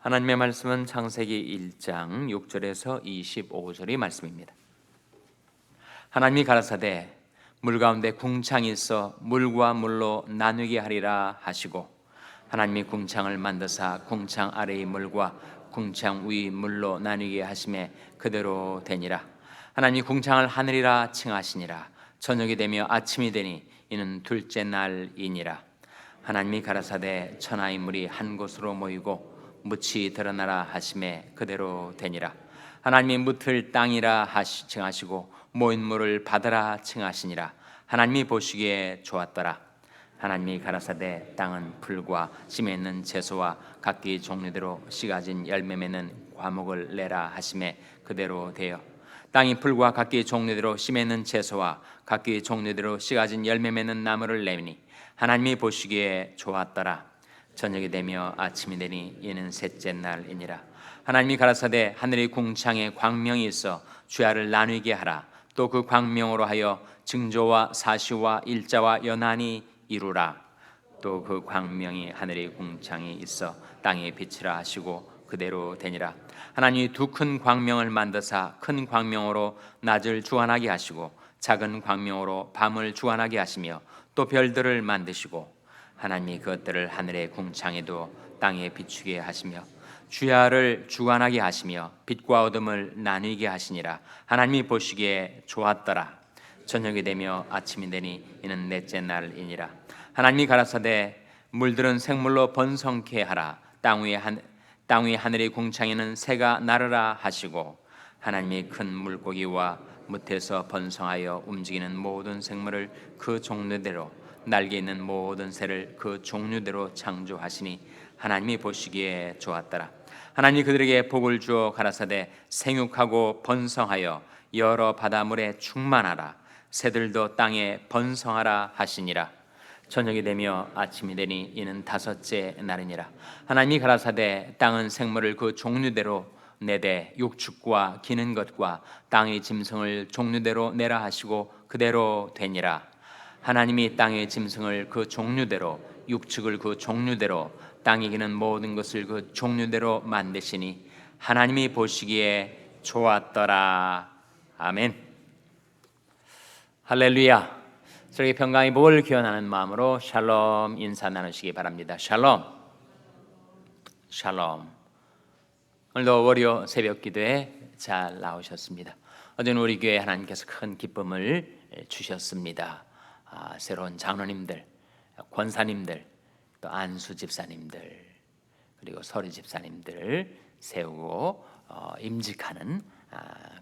하나님의 말씀은 창세기 1장 6절에서 25절의 말씀입니다. 하나님이 가라사대 물 가운데 궁창이 있어 물과 물로 나누게 하리라 하시고, 하나님이 궁창을 만드사 궁창 아래의 물과 궁창 위의 물로 나누게 하심에 그대로 되니라. 하나님이 궁창을 하늘이라 칭하시니라. 저녁이 되며 아침이 되니 이는 둘째 날이니라. 하나님이 가라사대 천하의 물이 한 곳으로 모이고 묻이 드러나라 하심에 그대로 되니라. 하나님이 묻을 땅이라 칭하시고 모인 물을 바다라 칭하시니라. 하나님이 보시기에 좋았더라. 하나님이 가라사대 땅은 풀과 심에 있는 채소와 각기 종류대로 씨 가진 열매 맺는 과목을 내라 하심에 그대로 되어 땅이 풀과 각기 종류대로 심에 있는 채소와 각기 종류대로 씨 가진 열매 맺는 나무를 내니 하나님이 보시기에 좋았더라. 저녁이 되며 아침이 되니 이는 셋째 날이니라. 하나님이 가라사대 하늘의 궁창에 광명이 있어 주야를 나누게 하라. 또 그 광명으로 하여 징조와 사시와 일자와 연한이 이루라. 또 그 광명이 하늘의 궁창이 있어 땅에 빛이라 하시고 그대로 되니라. 하나님이 두 큰 광명을 만드사 큰 광명으로 낮을 주관하게 하시고 작은 광명으로 밤을 주관하게 하시며 또 별들을 만드시고, 하나님이 그것들을 하늘의 궁창에 두어 땅에 비추게 하시며 주야를 주관하게 하시며 빛과 어둠을 나누게 하시니라. 하나님이 보시기에 좋았더라. 저녁이 되며 아침이 되니 이는 넷째 날이니라. 하나님이 가라사대 물들은 생물로 번성케 하라. 땅 위의 하늘의 궁창에는 새가 나르라 하시고, 하나님이 큰 물고기와 뭇에서 번성하여 움직이는 모든 생물을 그 종류대로 날개 있는 모든 새를 그 종류대로 창조하시니 하나님이 보시기에 좋았더라. 하나님이 그들에게 복을 주어 가라사대 생육하고 번성하여 여러 바다물에 충만하라. 새들도 땅에 번성하라 하시니라. 저녁이 되며 아침이 되니 이는 다섯째 날이니라. 하나님이 가라사대 땅은 생물을 그 종류대로 내되 육축과 기는 것과 땅의 짐승을 종류대로 내라 하시고 그대로 되니라. 하나님이 땅의 짐승을 그 종류대로 육축을 그 종류대로 땅에 기는 모든 것을 그 종류대로 만드시니 하나님이 보시기에 좋았더라. 아멘. 할렐루야. 저에게 평강의 복을 기원하는 마음으로 샬롬 인사 나누시기 바랍니다. 샬롬. 샬롬. 오늘도 월요 새벽 기도에 잘 나오셨습니다. 어제는 우리 교회 하나님께서 큰 기쁨을 주셨습니다. 새로운 장로님들, 권사님들, 또 안수 집사님들, 그리고 서리 집사님들 세우고 임직하는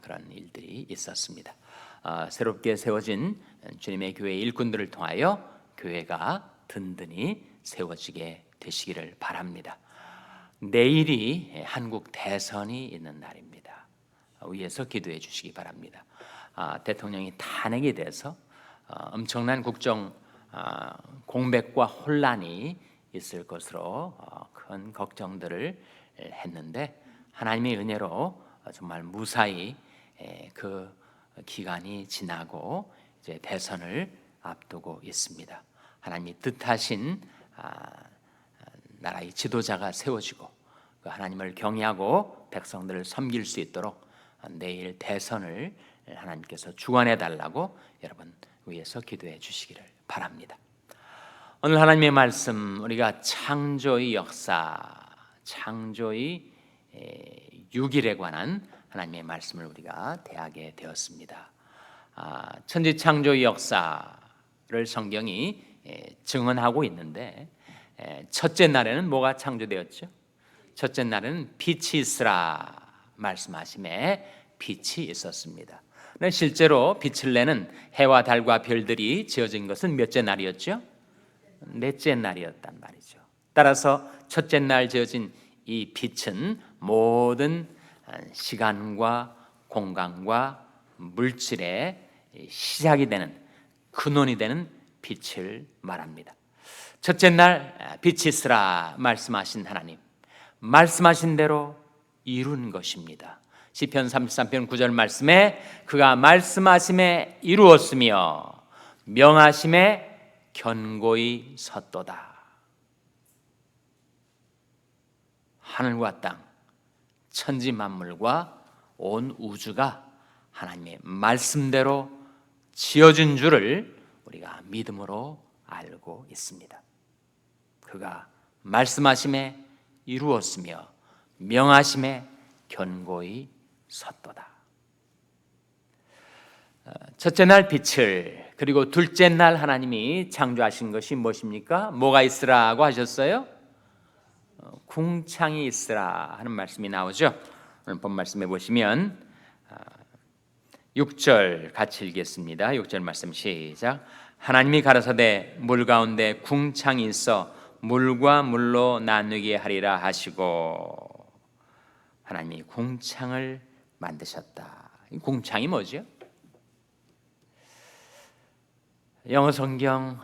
그런 일들이 있었습니다. 새롭게 세워진 주님의 교회 일꾼들을 통하여 교회가 든든히 세워지게 되시기를 바랍니다. 내일이 한국 대선이 있는 날입니다. 위에서 기도해 주시기 바랍니다. 대통령이 탄핵이 돼서 엄청난 국정 공백과 혼란이 있을 것으로 큰 걱정들을 했는데, 하나님의 은혜로 정말 무사히 그 기간이 지나고 이제 대선을 앞두고 있습니다. 하나님이 뜻하신 나라의 지도자가 세워지고 그 하나님을 경외하고 백성들을 섬길 수 있도록 내일 대선을 하나님께서 주관해 달라고 여러분 위해서 기도해 주시기를 바랍니다. 오늘 하나님의 말씀, 우리가 창조의 역사, 창조의 6일에 관한 하나님의 말씀을 우리가 대하게 되었습니다. 천지 창조의 역사를 성경이 증언하고 있는데, 첫째 날에는 뭐가 창조되었죠? 첫째 날에는 빛이 있으라 말씀하심에 빛이 있었습니다. 실제로 빛을 내는 해와 달과 별들이 지어진 것은 몇째 날이었죠? 넷째 날이었단 말이죠. 따라서 첫째 날 지어진 이 빛은 모든 시간과 공간과 물질의 시작이 되는, 근원이 되는 빛을 말합니다. 첫째 날 빛이 있으라 말씀하신 하나님, 말씀하신 대로 이룬 것입니다. 시편 33편 9절 말씀에 그가 말씀하심에 이루었으며 명하심에 견고히 섰도다. 하늘과 땅, 천지 만물과 온 우주가 하나님의 말씀대로 지어진 줄을 우리가 믿음으로 알고 있습니다. 그가 말씀하심에 이루었으며 명하심에 견고히 섰도다. 첫째 날 빛을, 그리고 둘째 날 하나님이 창조하신 것이 무엇입니까? 뭐가 있으라고 하셨어요? 궁창이 있으라 하는 말씀이 나오죠. 오늘 본 말씀해 보시면 6절 같이 읽겠습니다. 6절 말씀 시작. 하나님이 가라사대 물 가운데 궁창이 있어 물과 물로 나누게 하리라 하시고, 하나님이 궁창을 만드셨다. 이 궁창이 뭐죠? 영어 성경의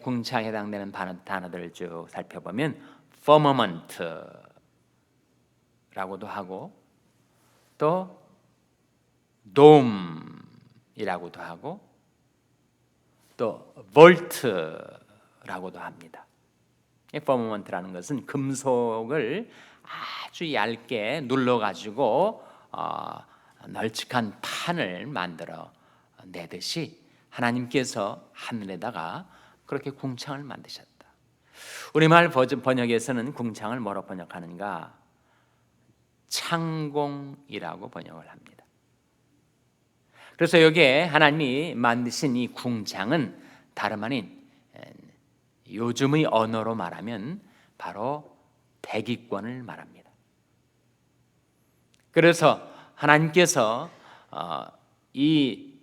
궁창에 해당되는 단어들을 쭉 살펴보면 firmament라고도 하고 또 dome이라고도 하고 또 vault라고도 합니다. firmament라는 것은 금속을 아주 얇게 눌러가지고 널찍한 판을 만들어 내듯이 하나님께서 하늘에다가 그렇게 궁창을 만드셨다. 우리말 번역에서는 궁창을 뭐로 번역하는가? 창공이라고 번역을 합니다. 그래서 여기에 하나님이 만드신 이 궁창은 다름 아닌 요즘의 언어로 말하면 바로 대기권을 말합니다. 그래서 하나님께서 이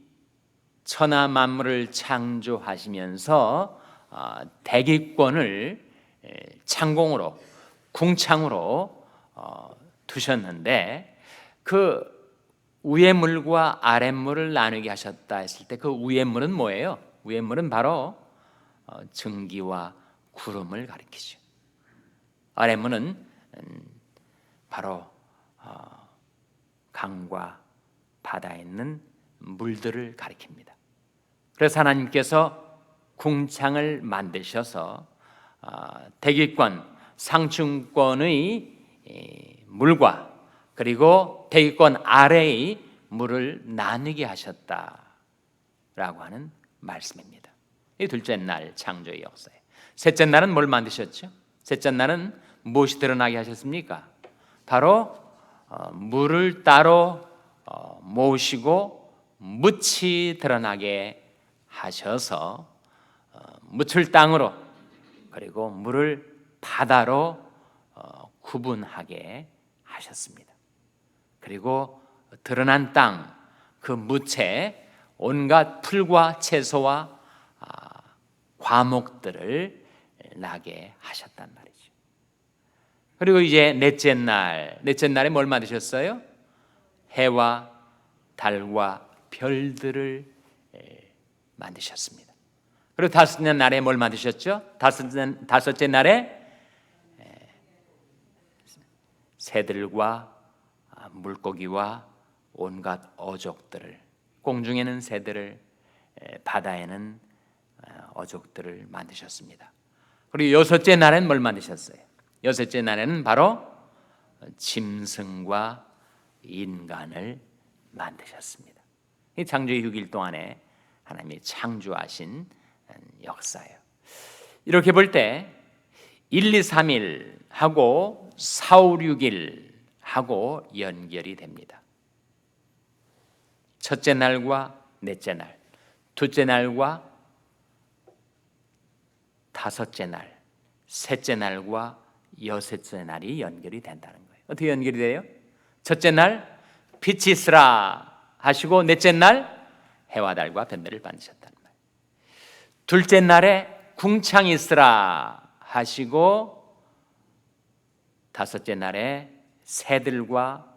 천하 만물을 창조하시면서 대기권을 창공으로, 궁창으로 두셨는데, 그 위의 물과 아랫 물을 나누게 하셨다 했을 때 그 위의 물은 뭐예요? 위의 물은 바로 증기와 구름을 가리키죠. 아랫 물은 바로 강과 바다에 있는 물들을 가리킵니다. 그래서 하나님께서 궁창을 만드셔서 대기권, 상층권의 물과 그리고 대기권 아래의 물을 나누게 하셨다라고 하는 말씀입니다. 이 둘째 날 창조의 역사예요. 셋째 날은 뭘 만드셨죠? 셋째 날은 무엇이 드러나게 하셨습니까? 바로 물을 따로 모으시고 묻이 드러나게 하셔서 묻을 땅으로 그리고 물을 바다로 구분하게 하셨습니다. 그리고 드러난 땅, 그 묻에 온갖 풀과 채소와 과목들을 나게 하셨단 말이죠. 그리고 이제 넷째 날에 뭘 만드셨어요? 해와 달과 별들을 만드셨습니다. 그리고 다섯째 날에 뭘 만드셨죠? 다섯째 날에 새들과 물고기와 온갖 어족들을, 공중에는 새들을, 바다에는 어족들을 만드셨습니다. 그리고 여섯째 날에는 뭘 만드셨어요? 여섯째 날에는 바로 짐승과 인간을 만드셨습니다. 이 창조의 6일 동안에 하나님이 창조하신 역사예요. 이렇게 볼 때 1, 2, 3일 하고 4, 5, 6일 하고 연결이 됩니다. 첫째 날과 넷째 날, 둘째 날과 다섯째 날, 셋째 날과 여섯째 날이 연결이 된다는 거예요. 어떻게 연결이 돼요? 첫째 날 빛이 있으라 하시고 넷째 날 해와 달과 별들을 만드셨다는 말이에요. 둘째 날에 궁창이 있으라 하시고 다섯째 날에 새들과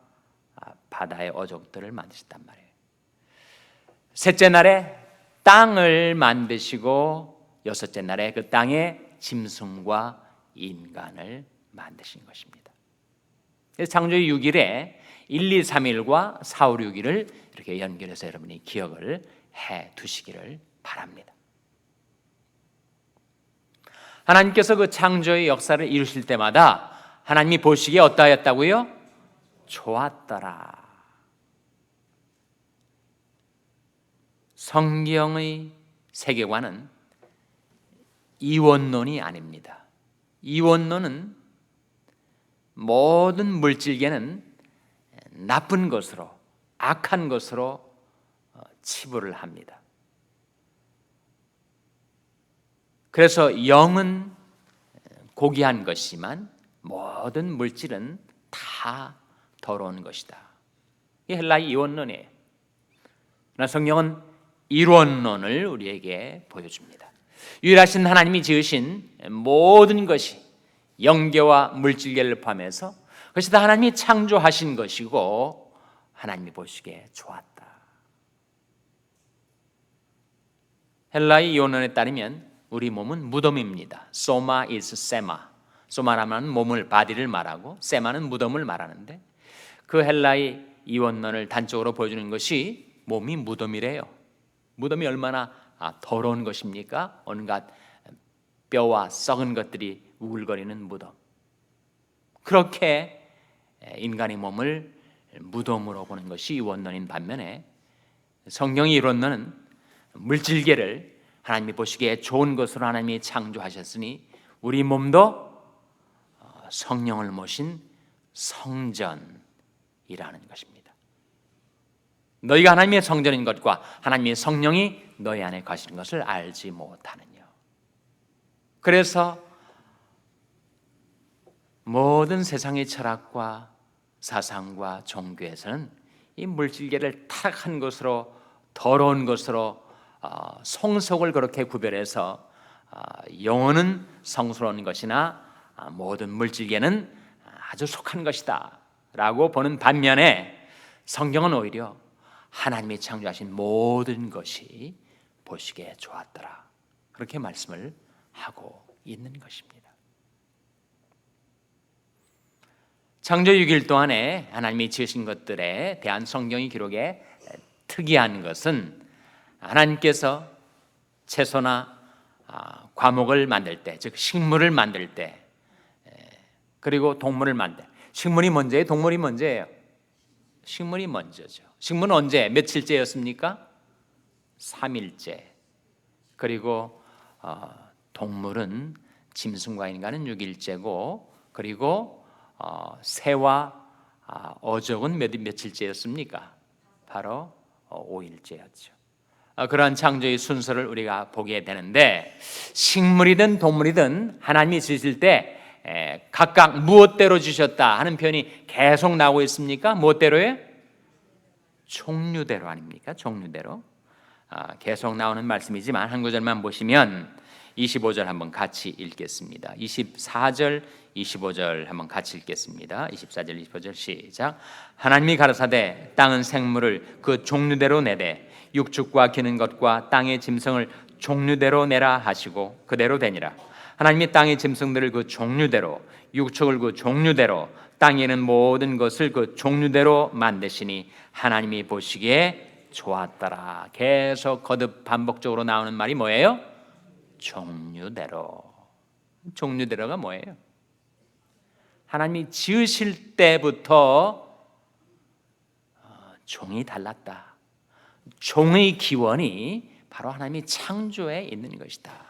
바다의 어족들을 만드셨단 말이에요. 셋째 날에 땅을 만드시고 여섯째 날에 그 땅에 짐승과 인간을 만드신 것입니다. 그래서 창조의 6일에 1, 2, 3일과 4, 5, 6일을 이렇게 연결해서 여러분이 기억을 해 두시기를 바랍니다. 하나님께서 그 창조의 역사를 이루실 때마다 하나님이 보시기에 어떠하였다고요? 좋았더라. 성경의 세계관은 이원론이 아닙니다. 이원론은 모든 물질계는 나쁜 것으로, 악한 것으로 치부를 합니다. 그래서 영은 고귀한 것이지만 모든 물질은 다 더러운 것이다. 이 헬라의 이원론이에요. 그러나 성경은 이론론을 우리에게 보여줍니다. 유일하신 하나님이 지으신 모든 것이 영계와 물질계를 포함해서 그것이 다 하나님이 창조하신 것이고 하나님이 보시기에 좋았다. 헬라의 이론론에 따르면 우리 몸은 무덤입니다. 소마 is 세마. 소마라면 몸을, 바디를 말하고 세마는 무덤을 말하는데 그 헬라의 이원론을 단적으로 보여주는 것이 몸이 무덤이래요. 무덤이 얼마나 더러운 것입니까? 온갖 뼈와 썩은 것들이 우글거리는 무덤. 그렇게 인간의 몸을 무덤으로 보는 것이 이원론인 반면에 성경의 이론론은 물질계를 하나님이 보시기에 좋은 것으로 하나님이 창조하셨으니 우리 몸도 성령을 모신 성전이라는 것입니다. 너희가 하나님의 성전인 것과 하나님의 성령이 너희 안에 거하시는 것을 알지 못하느냐. 그래서 모든 세상의 철학과 사상과 종교에서는 이 물질계를 타락한 것으로, 더러운 것으로 성속을 그렇게 구별해서 영혼은 성스러운 것이나 모든 물질계는 아주 속한 것이다 라고 보는 반면에 성경은 오히려 하나님이 창조하신 모든 것이 보시기에 좋았더라 그렇게 말씀을 하고 있는 것입니다. 창조 6일 동안에 하나님이 지으신 것들에 대한 성경의 기록에 특이한 것은 하나님께서 채소나 과목을 만들 때, 즉 식물을 만들 때, 그리고 동물을 만들 때, 식물이 먼저예요? 동물이 먼저예요? 식물이 먼저죠. 식물은 언제, 며칠째였습니까? 3일째. 그리고 동물은 짐승과 인간은 6일째고, 그리고 새와 어족은 며칠째였습니까? 바로 5일째였죠. 그러한 창조의 순서를 우리가 보게 되는데 식물이든 동물이든 하나님이 지으실 때 각각 무엇대로 주셨다 하는 표현이 계속 나오고 있습니까? 무엇대로요? 종류대로 아닙니까? 종류대로. 계속 나오는 말씀이지만 한 구절만 보시면 25절 한번 같이 읽겠습니다. 24절, 25절 한번 같이 읽겠습니다. 24절, 25절 시작. 하나님이 가라사대 땅은 생물을 그 종류대로 내되 육축과 기는 것과 땅의 짐승을 종류대로 내라 하시고 그대로 되니라. 하나님이 땅의 짐승들을 그 종류대로, 육축을 그 종류대로, 땅에 있는 모든 것을 그 종류대로 만드시니 하나님이 보시기에 좋았더라. 계속 거듭 반복적으로 나오는 말이 뭐예요? 종류대로. 종류대로가 뭐예요? 하나님이 지으실 때부터 종이 달랐다. 종의 기원이 바로 하나님이 창조에 있는 것이다.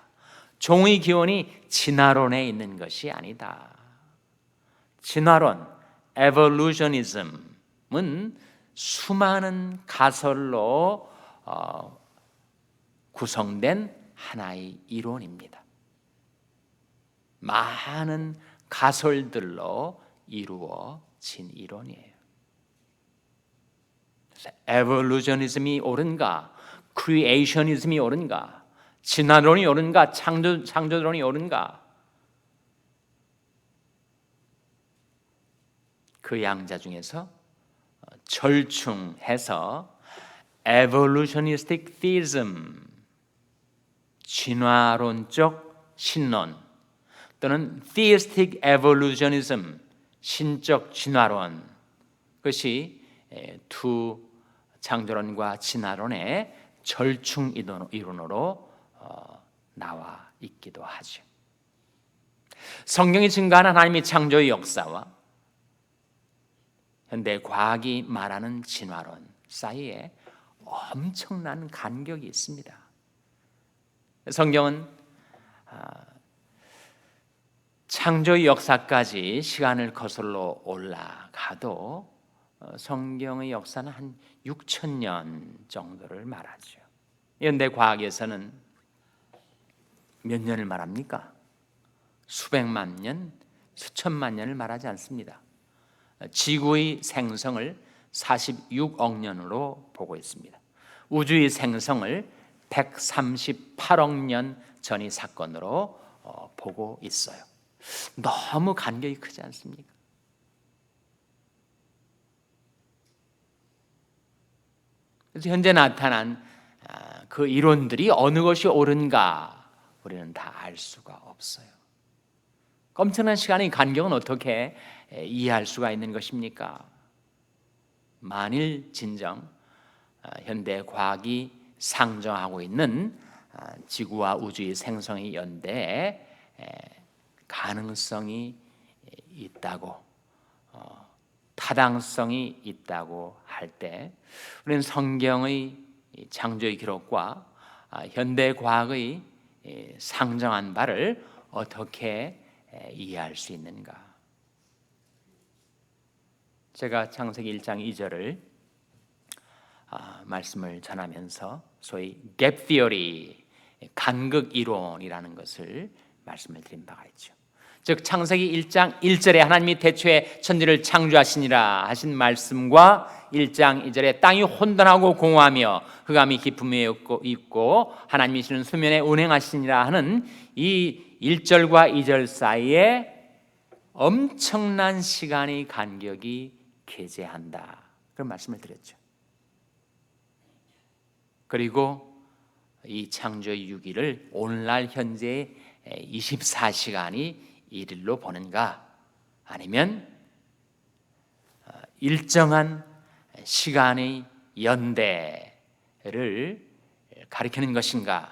종의 기원이 진화론에 있는 것이 아니다. 진화론, evolutionism은 수많은 가설로 구성된 하나의 이론입니다. 많은 가설들로 이루어진 이론이에요. 그래서 에볼루셔니즘이 옳은가, 크리에이셔니즘이 옳은가, 진화론이 옳은가, 창조론이 옳은가, 그 양자 중에서 절충해서 evolutionistic theism, 진화론적 신론 또는 theistic evolutionism, 신적 진화론, 그것이 두 창조론과 진화론의 절충 이론으로 나와 있기도 하죠. 성경이 증거하는 하나님의 창조의 역사와 현대 과학이 말하는 진화론 사이에 엄청난 간격이 있습니다. 성경은 창조의 역사까지 시간을 거슬러 올라가도 성경의 역사는 한 6,000년 정도를 말하죠. 현대 과학에서는 몇 년을 말합니까? 수백만 년, 수천만 년을 말하지 않습니다. 지구의 생성을 46억 년으로 보고 있습니다. 우주의 생성을 138억 년 전의 사건으로 보고 있어요. 너무 간격이 크지 않습니까? 그래서 현재 나타난 그 이론들이 어느 것이 옳은가 우리는 다 알 수가 없어요. 엄청난 시간의 간격은 어떻게 이해할 수가 있는 것입니까? 만일 진정 현대 과학이 상정하고 있는 지구와 우주의 생성의 연대에 가능성이 있다고, 타당성이 있다고 할 때 우리는 성경의 창조의 기록과 현대 과학의 상정한 바를 어떻게 이해할 수 있는가? 제가 창세기 1장 2절을 말씀을 전하면서 소위 갭 티어리, 간극 이론이라는 것을 말씀을 드린 바가 있죠. 즉 창세기 1장 1절에 하나님이 태초에 천지를 창조하시니라 하신 말씀과 1장 2절에 땅이 혼돈하고 공허하며 흑암이 깊음에 있고 하나님이 시는 수면에 운행하시니라 하는 이 1절과 2절 사이에 엄청난 시간의 간격이 계제한다, 그런 말씀을 드렸죠. 그리고 이 창조의 유기를 오늘날 현재의 24시간이 일일로 보는가, 아니면 일정한 시간의 연대를 가리키는 것인가에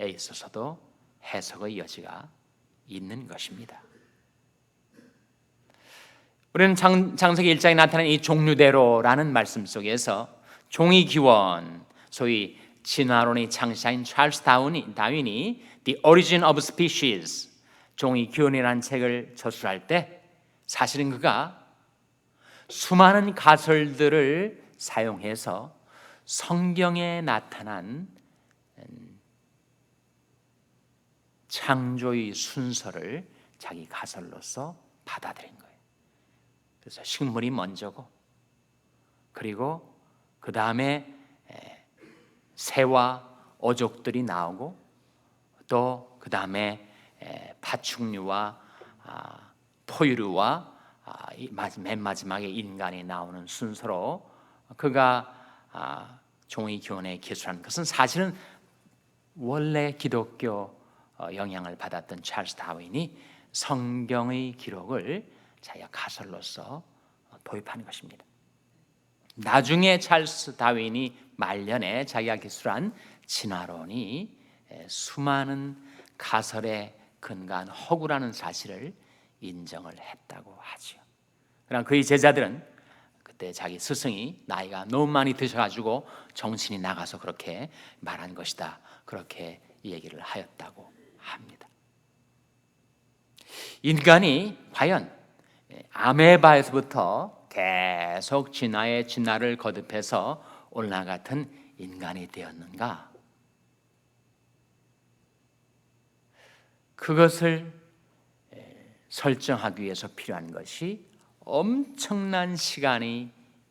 있어서도 해석의 여지가 있는 것입니다. 우리는 창세기 1장에 나타난 이 종류대로라는 말씀 속에서 종의 기원, 소위 진화론의 창시자인 찰스 다윈이 The Origin of Species, 종의 기원이라는 책을 저술할 때 사실은 그가 수많은 가설들을 사용해서 성경에 나타난 창조의 순서를 자기 가설로서 받아들인 거예요. 그래서 식물이 먼저고, 그리고 그 다음에 새와 어족들이 나오고, 또 그 다음에 파충류와 포유류와 맨 마지막에 인간이 나오는 순서로 그가 종의 기원에 기술한 것은 사실은 원래 기독교 영향을 받았던 찰스 다윈이 성경의 기록을 자기가 가설로서 도입하는 것입니다. 나중에 찰스 다윈이 말년에 자기가 기술한 진화론이 수많은 가설에 근거한 허구라는 사실을 인정을 했다고 하죠. 그러나 그의 제자들은 그때 자기 스승이 나이가 너무 많이 드셔가지고 정신이 나가서 그렇게 말한 것이다, 그렇게 얘기를 하였다고 합니다. 인간이 과연 아메바에서부터 계속 진화를 거듭해서 오늘날 같은 인간이 되었는가? 그것을 설정하기 위해서 필요한 것이 엄청난 시간의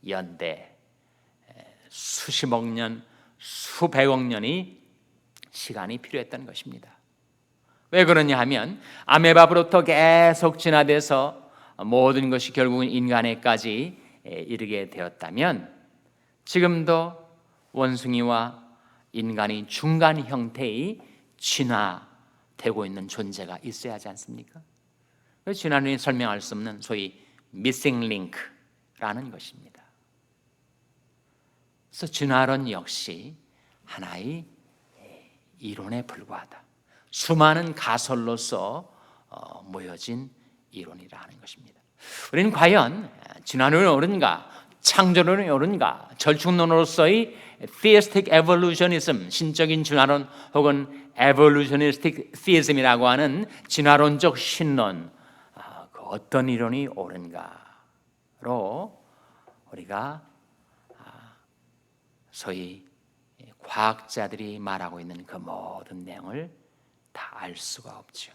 연대, 수십억 년, 수백억 년의 시간이 필요했던 것입니다. 왜 그러냐 하면 아메바부터 계속 진화돼서 모든 것이 결국은 인간에까지 이르게 되었다면 지금도 원숭이와 인간이 중간 형태의 진화되고 있는 존재가 있어야 하지 않습니까? 진화론이 설명할 수 없는 소위 missing link라는 것입니다. 그래서 진화론 역시 하나의 이론에 불과하다. 수많은 가설로서 모여진 이론이라 하는 것입니다. 우리는 과연 진화론이 옳은가, 창조론이 옳은가, 절충론으로서의 theistic evolutionism, 신적인 진화론 혹은 evolutionistic theism이라고 하는 진화론적 신론, 그 어떤 이론이 옳은가로 우리가 소위 과학자들이 말하고 있는 그 모든 내용을 다 알 수가 없죠.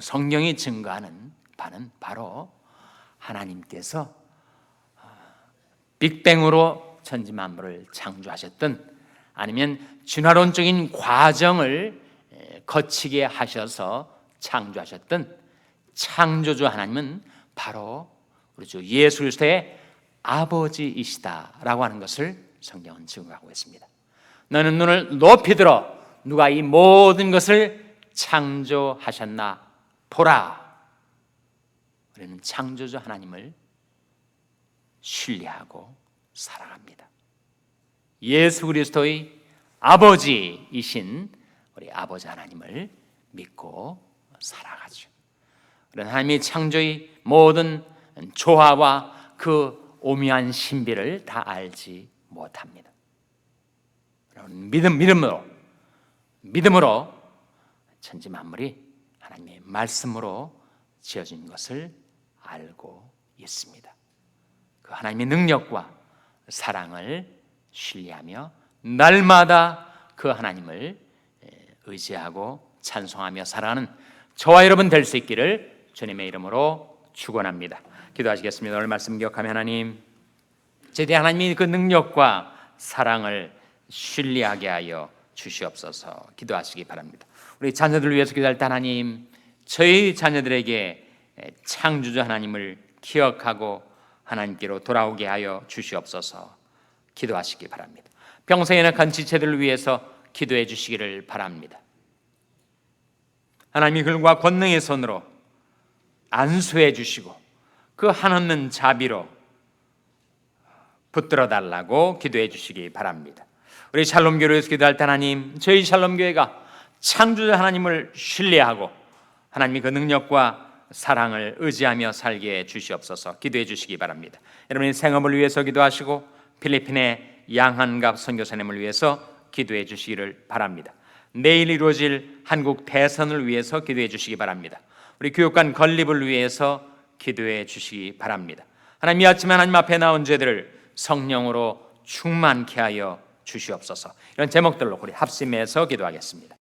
성경이 증거하는 바는 바로 하나님께서 빅뱅으로 천지만물을 창조하셨든 아니면 진화론적인 과정을 거치게 하셔서 창조하셨든 창조주 하나님은 바로 우리 주 예수 그리스도의 아버지이시다라고 하는 것을 성경은 증거하고 있습니다. 너는 눈을 높이 들어 누가 이 모든 것을 창조하셨나 보라. 우리는 창조주 하나님을 신뢰하고 살아갑니다. 예수 그리스도의 아버지이신 우리 아버지 하나님을 믿고 살아가죠. 그런 하나님의 창조의 모든 조화와 그 오묘한 신비를 다 알지 못합니다. 믿음으로 천지 만물이 하나님의 말씀으로 지어진 것을 알고 있습니다. 그 하나님의 능력과 사랑을 신뢰하며 날마다 그 하나님을 의지하고 찬송하며 살아가는 저와 여러분 될 수 있기를 주님의 이름으로 축원합니다. 기도하시겠습니다. 오늘 말씀 기억하며 하나님, 제대 하나님이 그 능력과 사랑을 신뢰하게 하여 주시옵소서. 기도하시기 바랍니다. 우리 자녀들을 위해서 기도할 때 하나님, 저희 자녀들에게 창조주 하나님을 기억하고 하나님께로 돌아오게 하여 주시옵소서. 기도하시기 바랍니다. 평생에 낙한 지체들을 위해서 기도해 주시기를 바랍니다. 하나님이 글과 권능의 손으로 안수해 주시고 그 한없는 자비로 붙들어 달라고 기도해 주시기 바랍니다. 우리 샬롬교회에서 기도할 때 하나님, 저희 샬롬교회가 창조주 하나님을 신뢰하고 하나님의 그 능력과 사랑을 의지하며 살게 해 주시옵소서. 기도해 주시기 바랍니다. 여러분의 생업을 위해서 기도하시고 필리핀의 양한갑 선교사님을 위해서 기도해 주시기를 바랍니다. 내일 이루어질 한국 대선을 위해서 기도해 주시기 바랍니다. 우리 교육관 건립을 위해서 기도해 주시기 바랍니다. 하나님, 이 아침에 하나님 앞에 나온 죄들을 성령으로 충만케 하여 주시옵소서. 이런 제목들로 우리 합심해서 기도하겠습니다.